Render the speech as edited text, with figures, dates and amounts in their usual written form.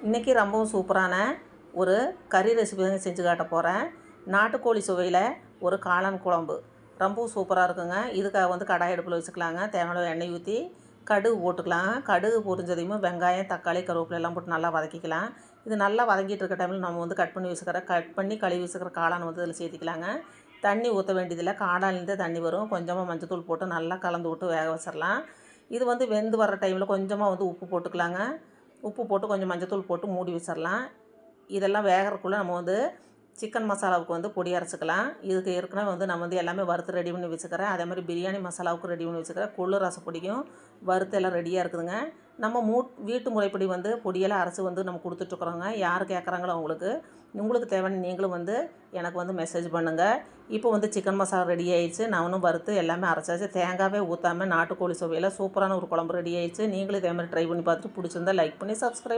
இன்றைக்கி ரொம்பவும் சூப்பரான ஒரு கறி ரெசிபி தான் செஞ்சு காட்ட போகிறேன். நாட்டுக்கோழி சுவையில் ஒரு காளான் குழம்பு ரொம்பவும் சூப்பராக இருக்குங்க. இதுக்காக வந்து கடாய் அடுப்பில் வச்சுக்கலாங்க. தேவையான எண்ணெய் ஊற்றி கடுகு போட்டுக்கலாம். கடுகு பொரிஞ்சதையும் வெங்காயம், தக்காளி, கருவேப்பிலை எல்லாம் போட்டு நல்லா வதக்கிக்கலாம். இது நல்லா வதங்கிட்டு இருக்க டைமில் நம்ம வந்து கட் பண்ணி கழுவி வச்சுக்கிற காளான் வந்து இதில் சேர்த்திக்கலாங்க. தண்ணி ஊற்ற வேண்டியதில்லை, காளான்லேருந்தே தண்ணி வரும். கொஞ்சமாக மஞ்சத்தூள் போட்டு நல்லா கலந்து விட்டு வேக வச்சிடலாம். இது வந்து வெந்து வர டைமில் கொஞ்சமாக வந்து உப்பு போட்டுக்கலாங்க. உப்பு போட்டு கொஞ்சம் மஞ்சத்தூள் போட்டு மூடி வச்சிடலாம். இதெல்லாம் வேகிறதுக்குள்ளே நம்ம வந்து சிக்கன் மசாலாவுக்கு வந்து பொடி அரைச்சிக்கலாம். இதுக்கு ஏற்கனவே வந்து நான் வந்து எல்லாமே வறுத்து ரெடி பண்ணி வச்சுக்கிறேன். அதே மாதிரி பிரியாணி மசாலாவுக்கும் ரெடி பண்ணி வச்சுக்கிறேன். கொள்ளு ரசப்பொடியும் வறுத்து எல்லாம் ரெடியாக இருக்குதுங்க. நம்ம வீட்டு முறைப்படி வந்து பொடியெல்லாம் அரைச்சி வந்து நம்ம கொடுத்துட்ருக்குறோங்க. யார் கேட்குறாங்களோ உங்களுக்கு தேவையான நீங்களும் வந்து எனக்கு வந்து மெசேஜ் பண்ணுங்கள். இப்போ வந்து சிக்கன் மசாலா ரெடி ஆகிடுச்சு. நானும் வறுத்து எல்லாமே அரைச்சாச்சு. தேங்காவே ஊற்றாமல் நாட்டுக்கோழி சுவையில் சூப்பரான ஒரு குழம்பு ரெடி ஆகிடுச்சு. நீங்களும் இதே மாதிரி ட்ரை பண்ணி பார்த்துட்டு பிடிச்சிருந்தா லைக் பண்ணி சப்ஸ்கிரைப்